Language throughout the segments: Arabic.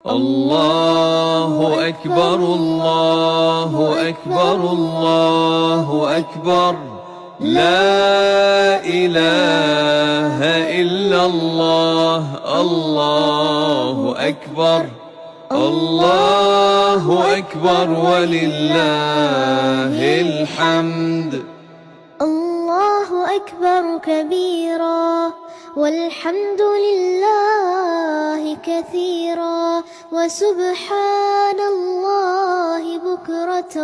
الله أكبر الله أكبر الله أكبر لا إله إلا الله الله أكبر الله أكبر ولله الحمد. الله أكبر كبيرا والحمد لله كثيرا وسبحان الله بكرة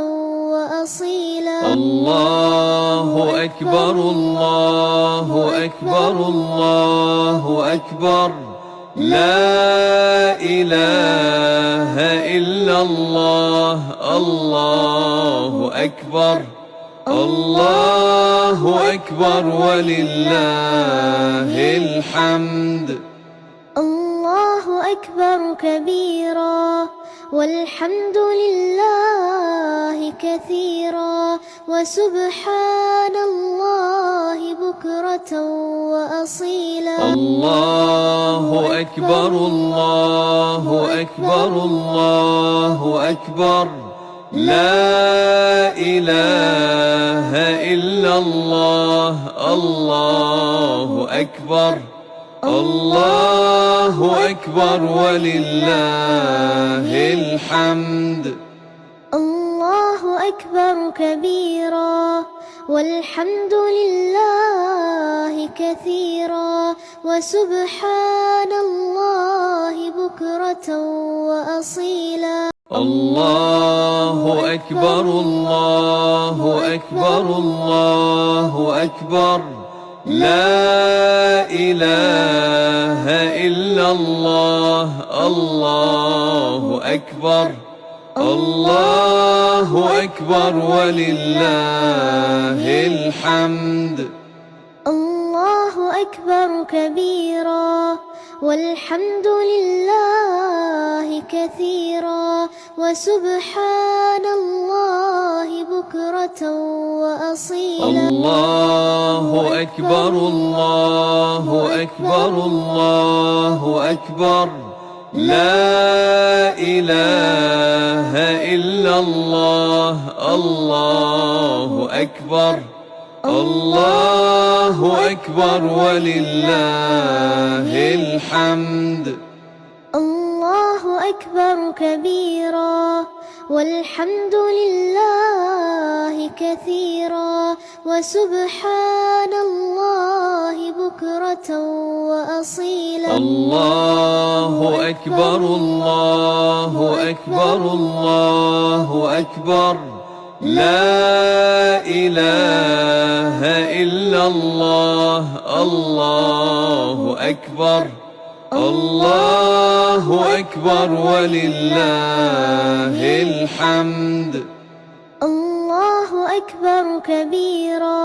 وأصيلا. الله أكبر الله أكبر الله أكبر لا إله إلا الله الله أكبر الله أكبر ولله الحمد. الله أكبر كبيرا والحمد لله كثيرا وسبحان الله بكرة وأصيلا. الله أكبر الله أكبر الله أكبر لا إله إلا الله الله أكبر الله أكبر ولله الحمد. الله أكبر كبيرا والحمد لله كثيرا وسبحان الله بكرة وأصيلا. الله أكبر الله أكبر الله أكبر لا إله إلا الله الله أكبر الله أكبر ولله الحمد. الله أكبر كبيرا والحمد لله كثيرا وسبحان الله بكرة وأصيلا. الله أكبر الله أكبر الله أكبر لا إله إلا الله الله أكبر الله أكبر ولله الحمد. الله أكبر كبيرا والحمد لله كثيرا وسبحان الله بكرة وأصيلا. الله أكبر الله أكبر الله أكبر لا إله إلا الله الله أكبر الله أكبر ولله الحمد. الله أكبر كبيرا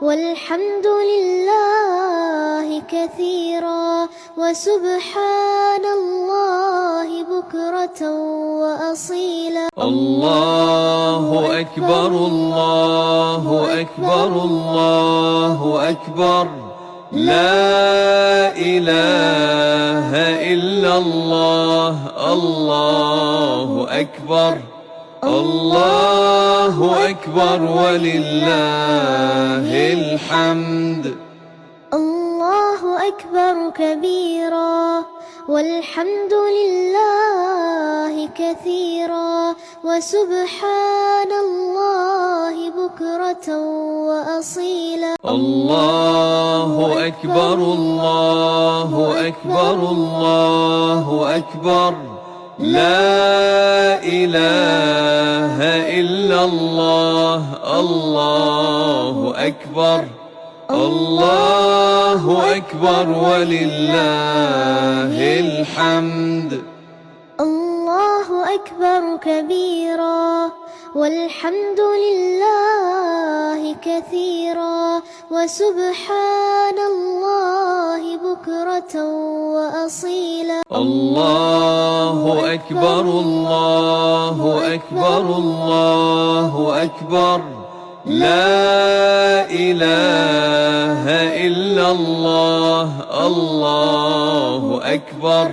والحمد لله كثيرا وسبحان الله بكرة وأصيلا. الله أكبر الله أكبر الله أكبر لا إله إلا الله الله أكبر الله أكبر ولله الحمد. الله أكبر كبيرا والحمد لله كثيرا وسبحان الله بكرة وأصيلا. الله أكبر الله أكبر الله أكبر لا إله إلا الله الله أكبر الله أكبر ولله الحمد. الله أكبر كبيرا والحمد لله كثيرا وسبحان الله بكرة وأصيلا. الله أكبر الله أكبر الله أكبر لا إله إلا الله الله أكبر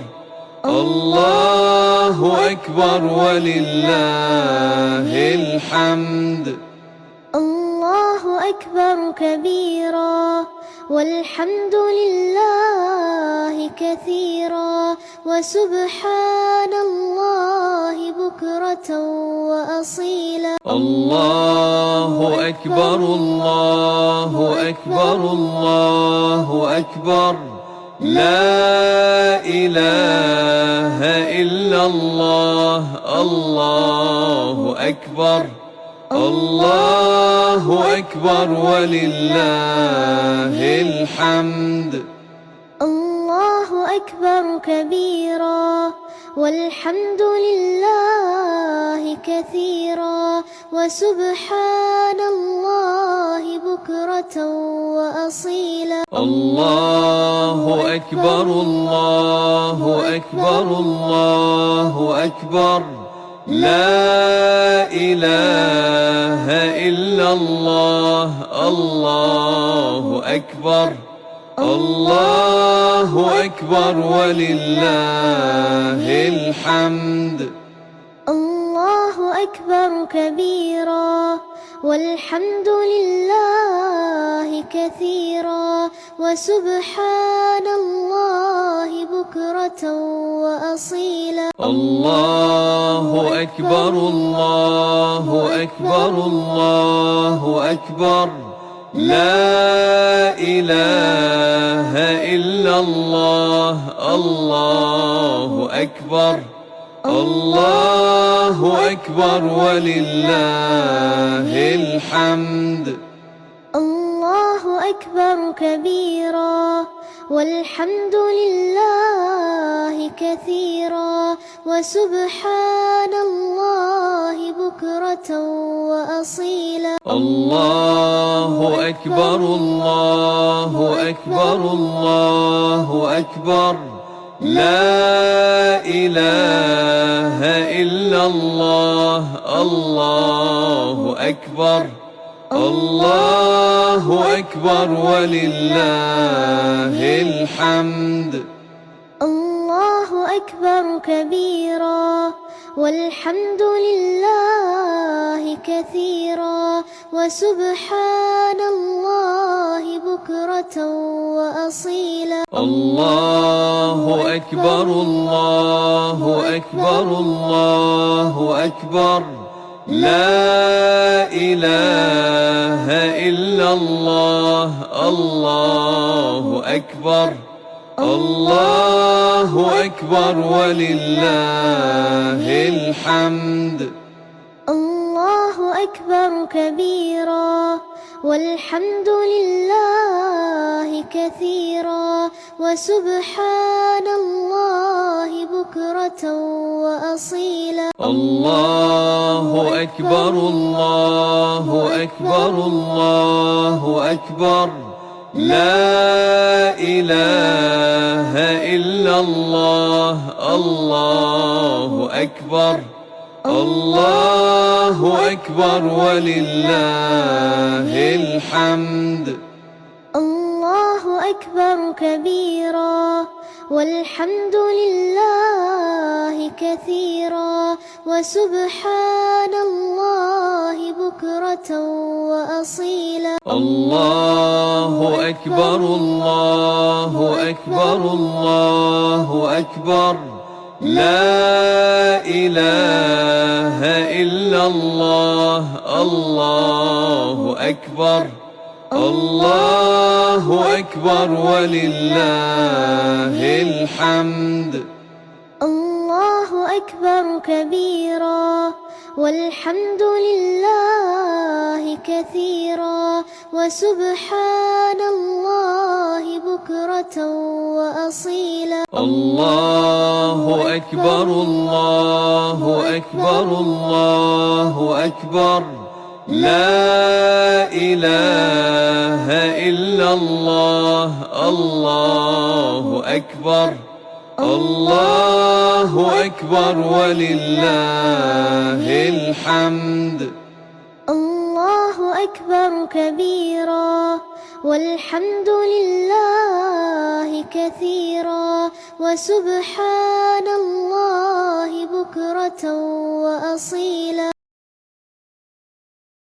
الله أكبر ولله الحمد. الله أكبر كبيرا والحمد لله كثيرا وسبحان الله بكرة وأصيلا. الله أكبر الله أكبر الله أكبر لا إله إلا الله. الله أكبر الله أكبر ولله الحمد. الله أكبر كبيرا والحمد لله كثيرا وسبحان الله بكرة وأصيلا. الله أكبر الله أكبر الله أكبر لا إله إلا الله. الله أكبر الله أكبر ولله الحمد. الله أكبر كبيرا والحمد لله كثيرا وسبحان الله بكرة وأصيلا. الله أكبر الله أكبر الله أكبر لا إله إلا الله. الله أكبر الله أكبر ولله الحمد. الله أكبر كبيرا والحمد لله كثيرا وسبحان الله بكرة وأصيلا. الله أكبر الله أكبر الله أكبر لا إله إلا الله. الله أكبر الله أكبر ولله الحمد. الله أكبر كبيرا والحمد لله كثيرا وسبحان الله بكرة وأصيلا. الله أكبر الله أكبر الله أكبر لا إله إلا الله. الله أكبر الله أكبر ولله الحمد. الله أكبر كبيرا والحمد لله كثيرا وسبحان الله بكرة وأصيلا. الله أكبر الله أكبر الله أكبر لا إله إلا الله. الله أكبر الله أكبر ولله الحمد. الله أكبر كبيرا والحمد لله كثيرا وسبحان الله بكرة وأصيلا. الله أكبر الله أكبر الله أكبر لا إله إلا الله. الله أكبر الله أكبر ولله الحمد. الله أكبر كبيرا والحمد لله كثيرا وسبحان الله بكرة وأصيلا. الله أكبر الله أكبر الله أكبر لا إله إلا الله. الله أكبر الله أكبر ولله الحمد. الله أكبر كبيرا والحمد لله كثيرا وسبحان الله بكرة وأصيلا